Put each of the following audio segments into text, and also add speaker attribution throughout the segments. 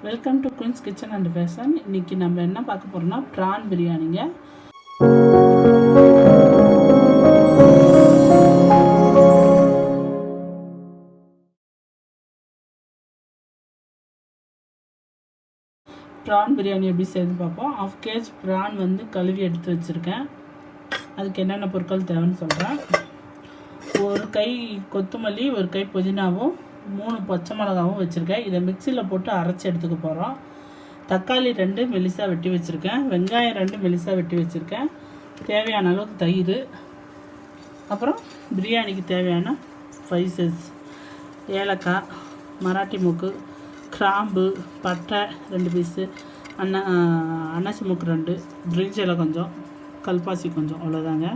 Speaker 1: Welcome to Queens Kitchen and Fashion. இன்றைக்கி நம்ம என்ன பார்க்க போகிறோம்னா ப்ரான் பிரியாணிங்க. ப்ரான் பிரியாணி எப்படி செய்து பார்ப்போம். 1/2 kg ப்ரான் வந்து கழுவி எடுத்து வச்சுருக்கேன். அதுக்கு என்னென்ன பொருட்கள் தேவைன்னு சொல்கிறேன். ஒரு கை கொத்தமல்லி, ஒரு கை புதினாவும், 3 பச்சை மிளகாவும் வச்சுருக்கேன். இதை மிக்சியில் போட்டு அரைச்சி எடுத்துக்க போகிறோம். தக்காளி 2 மெலிசாக வெட்டி வச்சுருக்கேன். வெங்காயம் 2 மெலிசாக வெட்டி வச்சுருக்கேன். தேவையான அளவுக்கு தயிர், அப்புறம் பிரியாணிக்கு தேவையான ஸ்பைசஸ், ஏலக்காய், மராட்டி மூக்கு, கிராம்பு, பட்டை 2 பீஸு, அன்னாசி மூக்கு 2, பிரிஞ்சி இலை கொஞ்சம், கல்பாசி கொஞ்சம், அவ்வளோதாங்க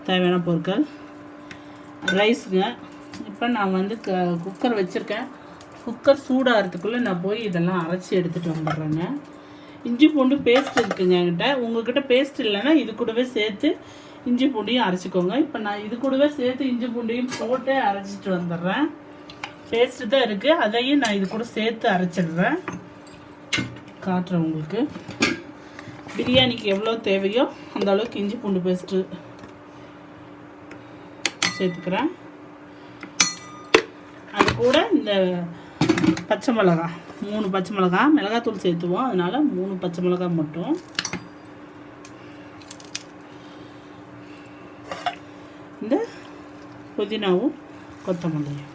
Speaker 1: தேவையான பொருட்கள். ரைஸுங்க. இப்போ நான் வந்து குக்கர் வச்சுருக்கேன். குக்கர் சூடாகிறதுக்குள்ளே நான் போய் இதெல்லாம் அரைச்சி எடுத்துகிட்டு வந்துடுறேங்க. இஞ்சி பூண்டு பேஸ்ட் இருக்குங்க என்கிட்ட. உங்கள்கிட்ட பேஸ்ட் இல்லைன்னா இது கூடவே சேர்த்து இஞ்சி பூண்டையும் அரைச்சிக்கோங்க. இப்போ நான் இது கூடவே சேர்த்து இஞ்சி பூண்டையும் போட்டு அரைச்சிட்டு வந்துடுறேன். பேஸ்ட்டு தான் இருக்குது, அதையும் நான் இது கூட சேர்த்து அரைச்சிடுறேன். காட்டுறேன் உங்களுக்கு. பிரியாணிக்கு எவ்வளோ தேவையோ அந்த அளவுக்கு இஞ்சி பூண்டு பேஸ்ட்டு சேர்த்துக்கிறேன். அது கூட இந்த பச்சை மிளகா 3 பச்சை மிளகா, மிளகாத்தூள் சேர்த்துவோம், அதனால் 3 பச்சை மிளகா மட்டும். இந்த புதினாவும் கொத்தமல்லியும்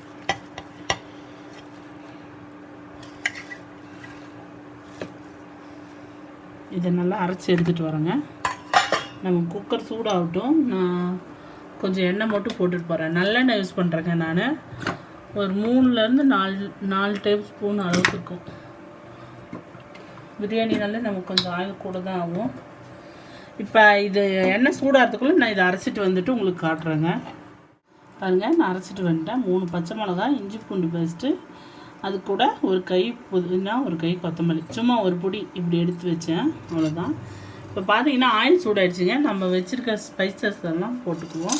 Speaker 1: இதை நல்லா அரைச்சி எடுத்துகிட்டு வரேங்க. நம்ம குக்கர் சூடாகட்டும். நான் கொஞ்சம் எண்ணெய் மட்டும் போட்டுட்டு போகிறேன். நல்லெண்ணெய் யூஸ் பண்ணுறேங்க நான். ஒரு 3லேருந்து 4 டேபிள் ஸ்பூன் அளவுக்கு இருக்கும். பிரியாணினாலே நமக்கு கொஞ்சம் ஆயில் கூட தான் ஆகும். இப்போ இது எண்ணெய் சூடாகிறதுக்குள்ளே நான் இதை அரைச்சிட்டு வந்துட்டு உங்களுக்கு காட்டுறேங்க. பாருங்கள், நான் அரைச்சிட்டு வந்துட்டேன். 3 பச்சை மிளகா, இஞ்சி பூண்டு பேஸ்ட்டு, அது கூட ஒரு கை புதினா, ஒரு கை கொத்தமல்லி, சும்மா ஒரு பொடி இப்படி எடுத்து வச்சேன், அவ்வளோதான். இப்போ பார்த்தீங்கன்னா ஆயில் சூடாயிடுச்சுங்க. நம்ம வச்சுருக்க ஸ்பைசஸ் எல்லாம் போட்டுக்குவோம்.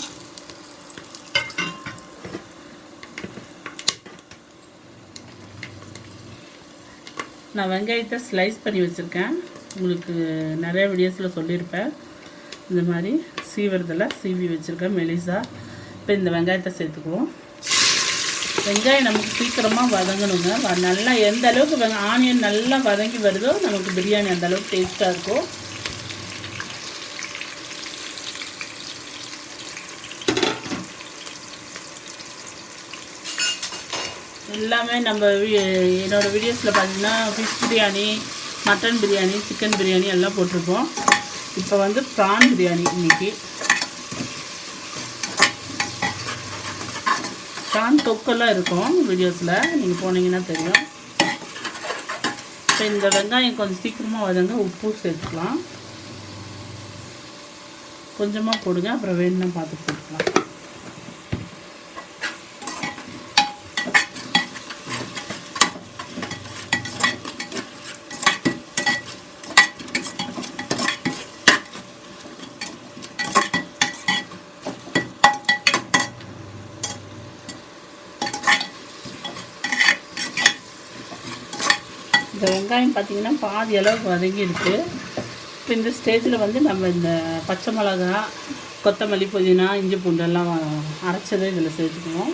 Speaker 1: நான் வெங்காயத்தை ஸ்லைஸ் பண்ணி வச்சுருக்கேன். உங்களுக்கு நிறைய வீடியோஸில் சொல்லியிருப்பேன். இந்த மாதிரி சீவிரத்தில் சீவி வச்சுருக்கேன் மெலிசா. இப்போ இந்த வெங்காயத்தை சேர்த்துக்குவோம். வெங்காயம் நமக்கு சீக்கிரமாக வதங்கணுங்க. நல்லா எந்த அளவுக்கு ஆனியன் நல்லா வதங்கி வருதோ நமக்கு பிரியாணி அந்த அளவுக்கு டேஸ்ட்டாக இருக்கும். எல்லாமே நம்ம என்னோடய வீடியோஸில் பார்த்தீங்கன்னா fish biryani, mutton biryani, chicken biryani எல்லாம் போட்டிருப்போம். இப்போ வந்து ப்ரான் பிரியாணி. இன்றைக்கி ப்ரான் தொக்கெல்லாம் இருக்கும் வீடியோஸில், நீங்கள் போனீங்கன்னா தெரியும். இப்போ இந்த வெங்காயம் கொஞ்சம் சீக்கிரமாக வதங்க உப்பு சேர்த்துக்கலாம். கொஞ்சமாக போடுங்க, அப்புறம் வேணும்னா பார்த்து போட்டுக்கலாம். இந்த வெங்காயம் பார்த்திங்கன்னா பாதி அளவுக்கு வதங்கி இருக்குது. இப்போ இந்த ஸ்டேஜில் வந்து நம்ம இந்த பச்சை மிளகா, கொத்தமல்லி, புதினா, இஞ்சி பூண்டெல்லாம் அரைச்சதை இதில் சேர்த்துக்குவோம்.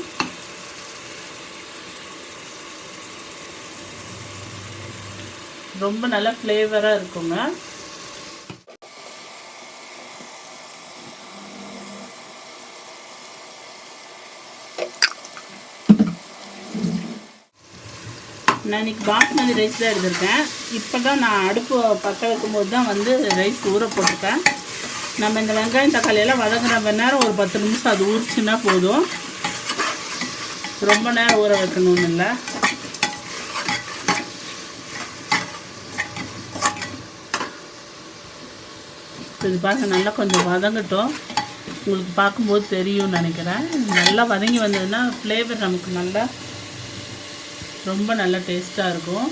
Speaker 1: ரொம்ப நல்லா ஃப்ளேவராக இருக்குங்க. நான் இன்றைக்கி பாஸ்மதி ரைஸ் தான் எடுத்திருக்கேன். இப்போ தான் நான் அடுப்பு பற்ற வைக்கும்போது தான் வந்து ரைஸ் ஊற போட்டிருக்கேன். நம்ம இந்த வெங்காயம் தக்காளியெல்லாம் வதங்குற நேரம் ஒரு 10 நிமிஷம் அது ஊறிச்சுன்னா போதும். ரொம்ப நேரம் ஊற வைக்கணும்னு இல்லை. இது பாருங்கள், நல்லா கொஞ்சம் வதங்கட்டும். உங்களுக்கு பார்க்கும்போது தெரியும்னு நினைக்கிறேன். நல்லா வதங்கி வந்ததுன்னா ஃப்ளேவர் நமக்கு நல்லா ரொம்ப நல்லா டேஸ்ட்டாக இருக்கும்.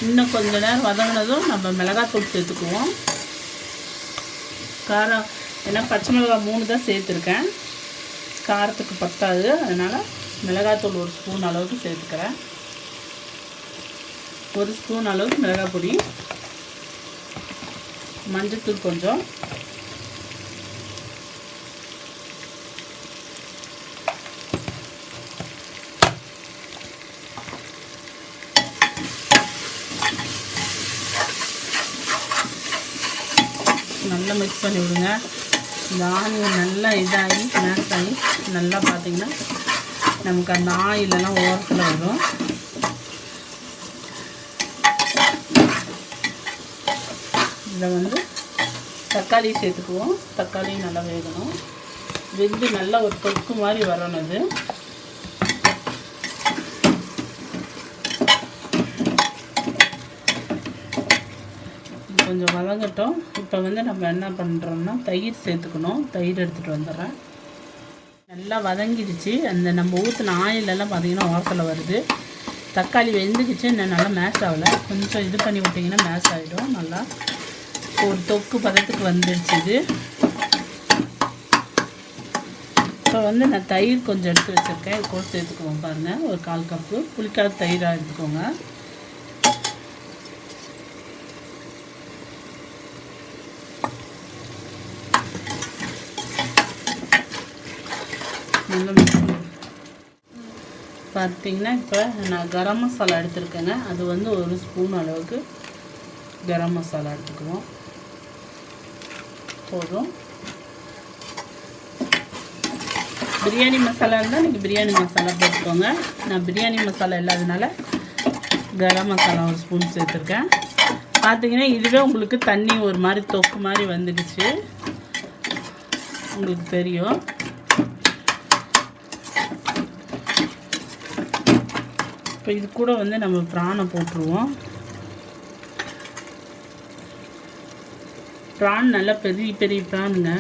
Speaker 1: இன்னும் கொஞ்சம் நேரம் வதங்கினதும் நம்ம மிளகாத்தூள் சேர்த்துக்குவோம். காரம் ஏன்னா பச்சை மிளகா 3 தான் சேர்த்துருக்கேன். காரத்துக்கு பத்தாது, அதனால் மிளகாத்தூள் 1 ஸ்பூன் அளவுக்கு சேர்த்துக்கிறேன். 1 ஸ்பூன் அளவுக்கு மிளகாய் பொடி, மஞ்சள்தூள் கொஞ்சம், நல்லா மிக்ஸ் பண்ணி விடுங்க. இந்த ஆனியன் நல்லா இதாகி மேஷ் ஆகி நல்லா பார்த்திங்கன்னா நமக்கு அந்த ஆயிலெல்லாம் ஓரத்தில் வரும். இதில் வந்து தக்காளி சேர்த்துக்குவோம். தக்காளி நல்லா வேகணும், வெந்து நல்லா ஒரு தொக்கு மாதிரி வரணும். இது கொஞ்சம் வதங்கட்டும். இப்போ வந்து நம்ம என்ன பண்ணுறோம்னா தயிர் சேர்த்துக்கணும். தயிர் எடுத்துகிட்டு வந்துடுறேன். நல்லா வதங்கிடுச்சு. அந்த நம்ம ஊற்றின ஆயிலெல்லாம் பார்த்திங்கன்னா ஓரத்தில் வருது. தக்காளி வெந்துக்குச்சு, இன்னும் நல்லா மேஷ் ஆகலை. கொஞ்சம் இது பண்ணி விட்டிங்கன்னா மேஷ் ஆகிடும். நல்லா ஒரு தொக்கு பதத்துக்கு வந்துடுச்சு இது. இப்போ வந்து நான் தயிர் கொஞ்சம் எடுத்து வச்சுருக்கேன். இது கூட சேர்த்துக்குவோம். பாருங்கள், ஒரு 1/4 கப்பு புளிக்காத தயிராக எடுத்துக்கோங்க. பார்த்திங்கன்னா இப்போ நான் கரம் மசாலா எடுத்துருக்கேங்க. அது வந்து 1 ஸ்பூன் அளவுக்கு கரம் மசாலா எடுத்துக்குவோம். போதும். பிரியாணி மசாலா இருந்தால் நீங்கள் பிரியாணி மசாலா போட்டுக்கோங்க. நான் பிரியாணி மசாலா இல்லாததுனால கரம் மசாலா 1 ஸ்பூன் சேர்த்துருக்கேன். பார்த்திங்கன்னா இதுவே உங்களுக்கு தண்ணி ஒரு மாதிரி தொக்கு மாதிரி வந்துடுச்சு, உங்களுக்கு தெரியும். இப்போ இது கூட வந்து நம்ம ப்ரானை போட்டுருவோம். ப்ரான் நல்லா பெரிய பெரிய ப்ரானுங்க.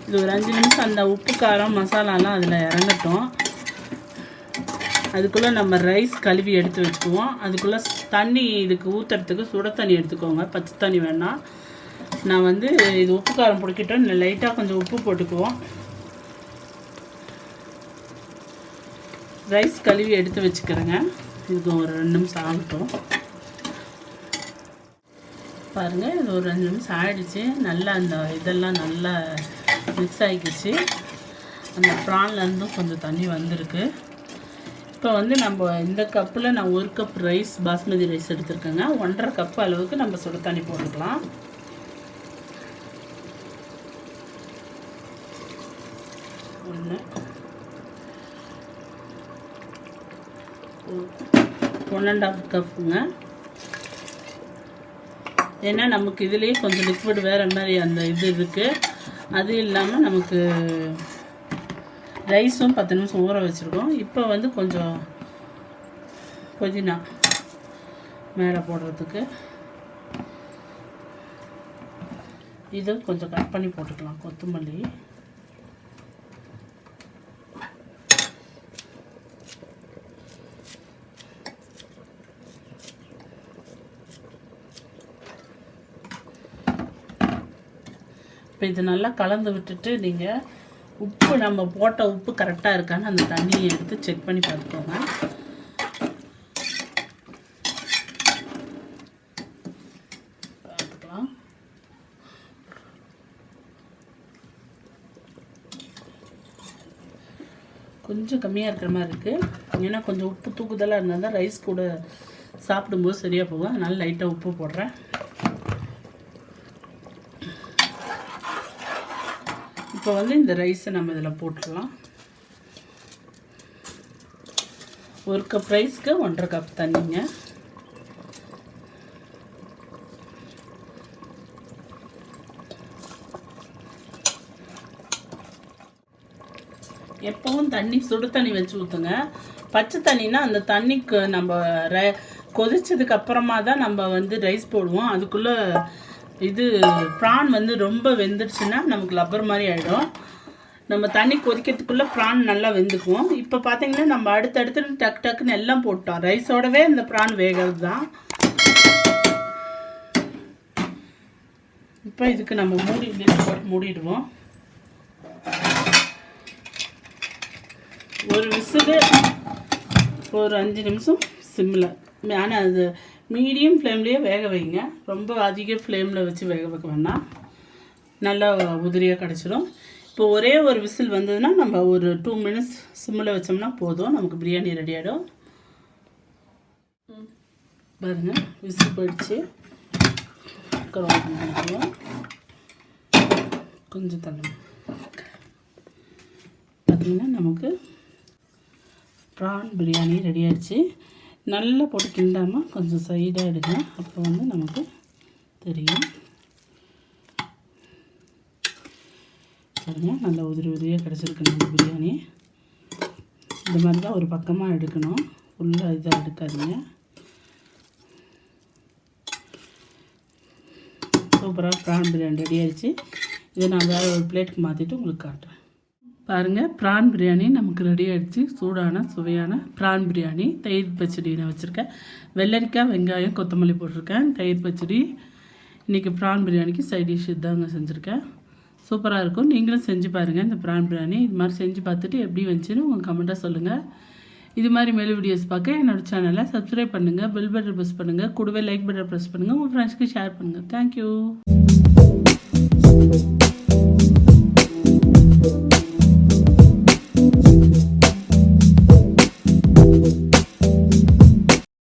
Speaker 1: இது ஒரு 5 நிமிஷம் அந்த உப்பு காரம் மசாலாலாம் அதில் இறங்கட்டும். அதுக்குள்ளே நம்ம ரைஸ் கழுவி எடுத்து வச்சுக்குவோம். அதுக்குள்ளே தண்ணி இதுக்கு ஊற்றுறதுக்கு சுட தண்ணி எடுத்துக்கோங்க, பச்சை தண்ணி வேணாம். நான் வந்து இது உப்பு காரம் பிடிக்கிட்டோம். லைட்டாக கொஞ்சம் உப்பு போட்டுக்குவோம். ரைஸ் கழுவி எடுத்து வச்சுக்கிறேங்க. இதுக்கு ஒரு 2 நிமிஷம் ஆகட்டும். பாருங்கள், இது ஒரு 2 நிமிஷம் ஆகிடுச்சு. நல்லா அந்த இதெல்லாம் நல்லா மிக்ஸ் ஆகிக்கிச்சு. அந்த ப்ரான்லேருந்தும் கொஞ்சம் தண்ணி வந்திருக்கு. இப்போ வந்து நம்ம இந்த கப்பில் நான் 1 கப் ரைஸ் பாஸ்மதி ரைஸ் எடுத்துருக்கேங்க. 1.5 கப் அளவுக்கு நம்ம சுடு தண்ணி போட்டுக்கலாம். ஒன்று 1.5 கப்புங்க. ஏன்னா நமக்கு இதுலேயே கொஞ்சம் லிக்விட் வேறு மாதிரி அந்த இது இருக்குது. அது இல்லாமல் நமக்கு ரைஸும் 10 நிமிஷம் ஊற வச்சுருக்கோம். இப்போ வந்து கொஞ்சம் புதினா மேலே போடுறதுக்கு இது கொஞ்சம் கட் பண்ணி போட்டுக்கலாம். கொத்தமல்லி, இப்போ இது நல்லா கலந்து விட்டுட்டு நீங்கள் உப்பு நம்ம போட்ட உப்பு கரெக்டாக இருக்கான்னு அந்த தண்ணியை எடுத்து செக் பண்ணி பார்த்துக்கோங்க. பார்த்துக்கலாம். கொஞ்சம் கம்மியாக இருக்கிற மாதிரி இருக்குது. ஏன்னா கொஞ்சம் உப்பு தூக்குதலாக இருந்தால் தான் ரைஸ் கூட சாப்பிடும்போது சரியாக போகும். அதனால் லைட்டாக உப்பு போடுறேன். இப்போ வந்து இந்த ரைஸை நம்ம இதில் போட்டுடலாம். 1 கப் ரைஸ்க்கு 1.5 கப் தண்ணிங்க. எப்பவும் தண்ணி சுடு தண்ணி வச்சு ஊற்றுங்க. பச்சை தண்ணினா அந்த தண்ணிக்கு நம்ம கொதிச்சதுக்கு அப்புறமா தான் நம்ம வந்து ரைஸ் போடுவோம். அதுக்குள்ளே இது ப்ரான் வந்து ரொம்ப வெந்துடுச்சுன்னா நமக்கு லப்பர் மாதிரி ஆகிடும். நம்ம தண்ணி கொதிக்கிறதுக்குள்ளே ப்ரான் நல்லா வெந்துக்குவோம். இப்போ பார்த்தீங்கன்னா நம்ம அடுத்தடுத்து டக்குன்னு எல்லாம் போட்டோம். ரைஸோடவே இந்த ப்ரான் வேகிறது தான். இப்போ இதுக்கு நம்ம போட்டு மூடிடுவோம். ஒரு விசில் ஒரு 5 நிமிஷம் சிம்மில், ஆனால் அது மீடியம் ஃப்ளேம்லேயே வேக வைங்க. ரொம்ப அதிக ஃப்ளேமில் வச்சு வேக வைக்க வேண்டாம், நல்லா உதிரியாக கிடச்சிடும். இப்போ ஒரே ஒரு விசில் வந்ததுன்னா நம்ம ஒரு 2 மினிட்ஸ் சிம்மில் வச்சோம்னா போதும், நமக்கு பிரியாணி ரெடி ஆகிடும். பாருங்கள், விசில் போயிடுச்சு. கொஞ்சம் தண்ணி பார்த்திங்கன்னா நமக்கு ப்ரான் பிரியாணி ரெடி ஆகிடுச்சு. நல்லா போட்டு கிண்டாமல் கொஞ்சம் சைடாக எடுங்க, அப்போ வந்து நமக்கு தெரியும். பாருங்கள், நல்லா உதிரி உதிரியாக கிடச்சிருக்கு நம்ம பிரியாணி. இந்த மாதிரி தான் ஒரு பக்கமாக எடுக்கணும், ஃபுல்லாக இதாக எடுக்காதீங்க. சூப்பராக ப்ரான் பிரியாணி ரெடி ஆகிடுச்சு. இதை நான் வேறு ஒரு பிளேட்டுக்கு மாற்றிட்டு உங்களுக்கு காட்டுறேன். பாருங்கள், ப்ரான் பிரியாணி நமக்கு ரெடி ஆகிடுச்சு. சூடான சுவையான ப்ரான் பிரியாணி. தயிர் பச்சடி நான் வச்சுருக்கேன், வெள்ளரிக்காய், வெங்காயம், கொத்தமல்லி போட்டிருக்கேன். தயிர் பச்சடி. இன்றைக்கி ப்ரான் பிரியாணிக்கு சைட் டிஷ் இதாங்க செஞ்சுருக்கேன். சூப்பராக இருக்கும், நீங்களும் செஞ்சு பாருங்கள் இந்த ப்ரான் பிரியாணி. இது மாதிரி செஞ்சு பார்த்துட்டு எப்படி வந்துச்சுன்னு உங்கள் கமெண்ட்டாக சொல்லுங்கள். இது மாதிரி மேலும் வீடியோஸ் பார்க்க என்னோடய சேனலை சப்ஸ்கிரைப் பண்ணுங்கள், பெல் பட்டன் ப்ரெஸ் பண்ணுங்கள், கூடவே லைக் பட்டன் ப்ரெஸ் பண்ணுங்கள், உங்கள் ஃப்ரெண்ட்ஸ்க்கு ஷேர் பண்ணுங்கள். தேங்க்யூ.